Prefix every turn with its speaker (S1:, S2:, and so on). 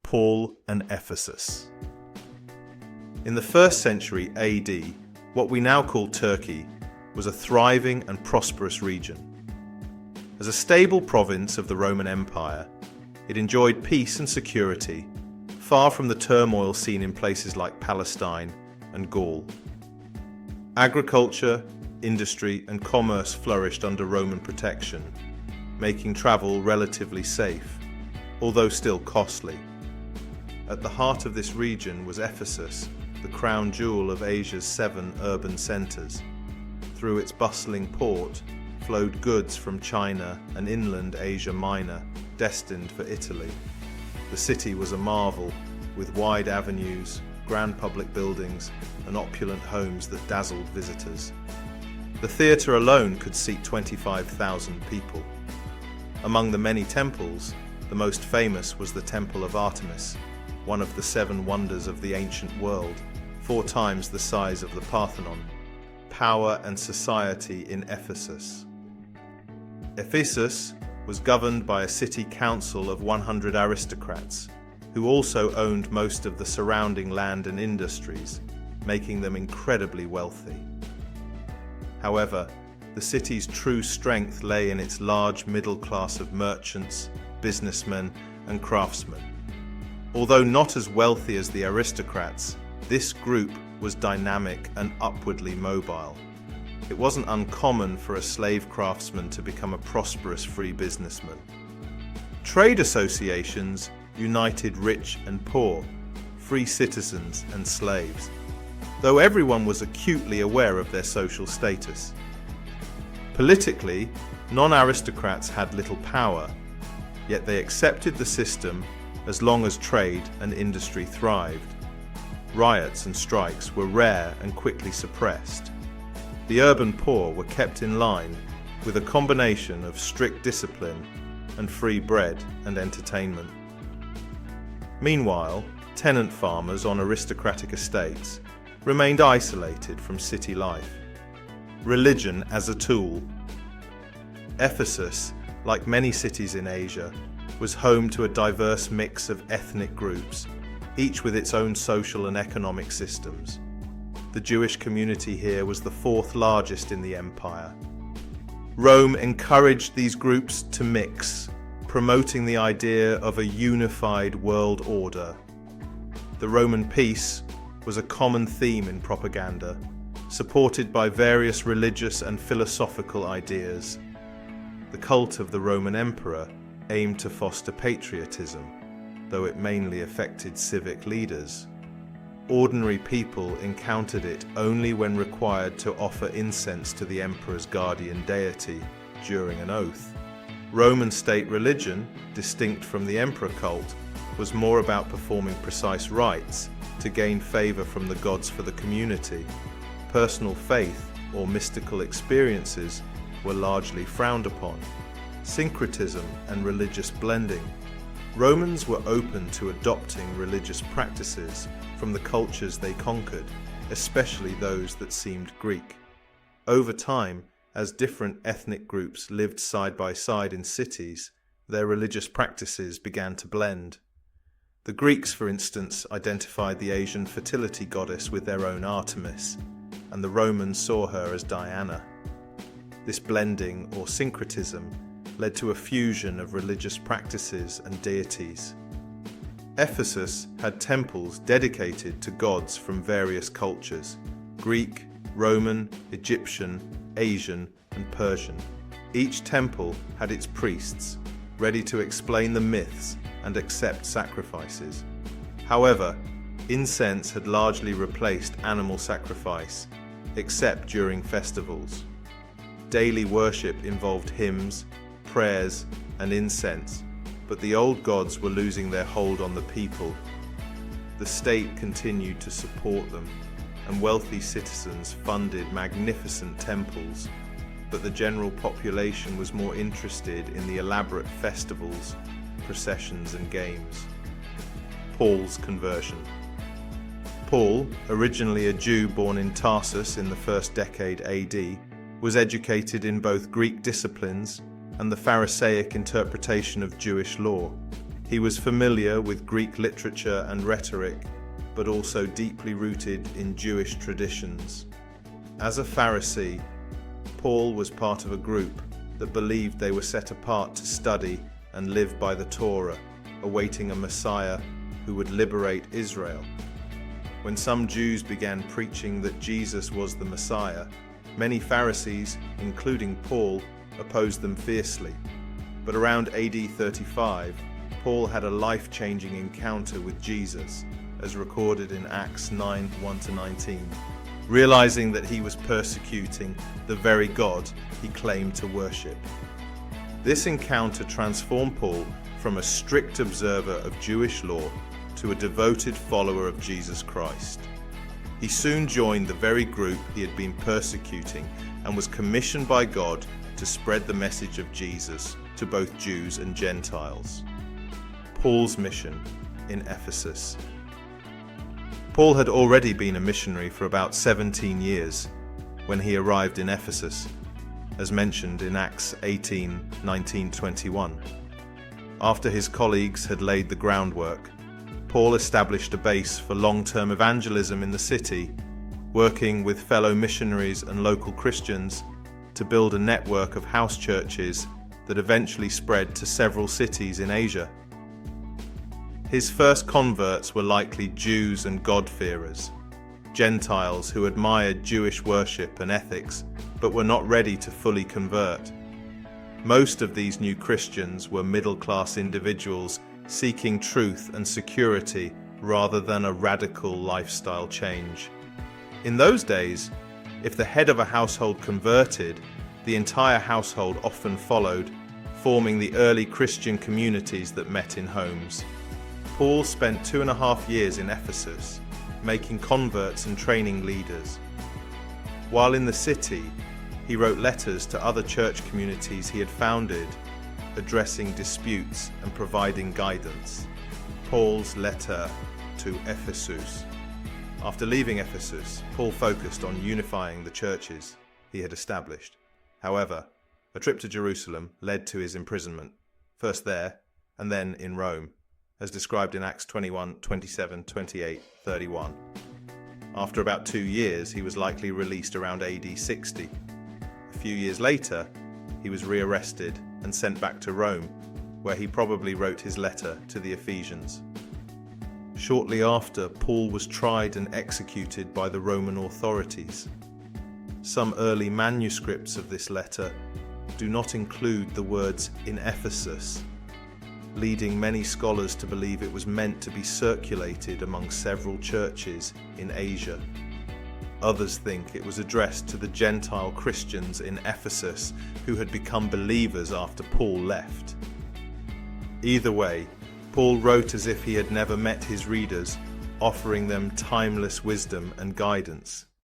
S1: Paul and Ephesus. In the 1st century AD, what we now call Turkey was a thriving and prosperous region. As a stable province of the Roman Empire, it enjoyed peace and security, far from the turmoil seen in places like Palestine and Gaul. Agriculture, industry, and commerce flourished under Roman protection, making travel relatively safe, although still costly. At the heart of this region was Ephesus, the crown jewel of Asia's 7 urban centres. Through its bustling port flowed goods from China and inland Asia Minor, destined for Italy. The city was a marvel, with wide avenues, grand public buildings, and opulent homes that dazzled visitors. The theatre alone could seat 25,000 people. Among the many temples, the most famous was the Temple of Artemis, one of the 7 wonders of the ancient world, 4 times the size of the Parthenon. Power and society in Ephesus. Ephesus was governed by a city council of 100 aristocrats, who also owned most of the surrounding land and industries, making them incredibly wealthy. However, the city's true strength lay in its large middle class of merchants, businessmen, and craftsmen. Although not as wealthy as the aristocrats, this group was dynamic and upwardly mobile. It wasn't uncommon for a slave craftsman to become a prosperous free businessman. Trade associations united rich and poor, free citizens and slaves, though everyone was acutely aware of their social status. Politically, non-aristocrats had little power, yet they accepted the system as long as trade and industry thrived. Riots and strikes were rare and quickly suppressed. The urban poor were kept in line with a combination of strict discipline and free bread and entertainment. Meanwhile, tenant farmers on aristocratic estates remained isolated from city life. Religion as a tool. Ephesus, like many cities in Asia, was home to a diverse mix of ethnic groups, each with its own social and economic systems. The Jewish community here was the 4th largest in the empire. Rome encouraged these groups to mix, promoting the idea of a unified world order. The Roman peace was a common theme in propaganda, supported by various religious and philosophical ideas. The cult of the Roman emperor aimed to foster patriotism, though it mainly affected civic leaders. Ordinary people encountered it only when required to offer incense to the emperor's guardian deity during an oath. Roman state religion, distinct from the emperor cult, was more about performing precise rites to gain favor from the gods for the community. Personal faith or mystical experiences were largely frowned upon. Syncretism and religious blending. Romans were open to adopting religious practices from the cultures they conquered, especially those that seemed Greek. Over time, as different ethnic groups lived side by side in cities, their religious practices began to blend. The Greeks, for instance, identified the Asian fertility goddess with their own Artemis, and the Romans saw her as Diana. This blending, or syncretism, led to a fusion of religious practices and deities. Ephesus had temples dedicated to gods from various cultures: Greek, Roman, Egyptian, Asian, and Persian. Each temple had its priests, ready to explain the myths and accept sacrifices. However, incense had largely replaced animal sacrifice, except during festivals. Daily worship involved hymns, prayers, and incense, but the old gods were losing their hold on the people. The state continued to support them, and wealthy citizens funded magnificent temples, but the general population was more interested in the elaborate festivals, processions, and games. Paul's conversion. Paul, originally a Jew born in Tarsus in the 1st decade AD, was educated in both Greek disciplines and the Pharisaic interpretation of Jewish law. He was familiar with Greek literature and rhetoric, but also deeply rooted in Jewish traditions. As a Pharisee, Paul was part of a group that believed they were set apart to study and live by the Torah, awaiting a Messiah who would liberate Israel. When some Jews began preaching that Jesus was the Messiah, many Pharisees, including Paul, opposed them fiercely. But around AD 35, Paul had a life-changing encounter with Jesus, as recorded in Acts 9, 1-19, realizing that he was persecuting the very God he claimed to worship. This encounter transformed Paul from a strict observer of Jewish law to a devoted follower of Jesus Christ. He soon joined the very group he had been persecuting and was commissioned by God to spread the message of Jesus to both Jews and Gentiles. Paul's mission in Ephesus. Paul had already been a missionary for about 17 years when he arrived in Ephesus, as mentioned in Acts 18, 19, 21. After his colleagues had laid the groundwork, Paul established a base for long-term evangelism in the city, working with fellow missionaries and local Christians to build a network of house churches that eventually spread to several cities in Asia. His first converts were likely Jews and God-fearers, Gentiles who admired Jewish worship and ethics but were not ready to fully convert. Most of these new Christians were middle-class individuals seeking truth and security rather than a radical lifestyle change. In those days, if the head of a household converted, the entire household often followed, forming the early Christian communities that met in homes. Paul spent 2.5 years in Ephesus, making converts and training leaders. While in the city, he wrote letters to other church communities he had founded, addressing disputes and providing guidance. Paul's letter to Ephesus. After leaving Ephesus, Paul focused on unifying the churches he had established. However, a trip to Jerusalem led to his imprisonment, first there and then in Rome, as described in Acts 21, 27, 28, 31. After about 2 years, he was likely released around AD 60. A few years later, he was rearrested and sent back to Rome, where he probably wrote his letter to the Ephesians. Shortly after, Paul was tried and executed by the Roman authorities. Some early manuscripts of this letter do not include the words "in Ephesus," leading many scholars to believe it was meant to be circulated among several churches in Asia. Others think it was addressed to the Gentile Christians in Ephesus who had become believers after Paul left. Either way, Paul wrote as if he had never met his readers, offering them timeless wisdom and guidance.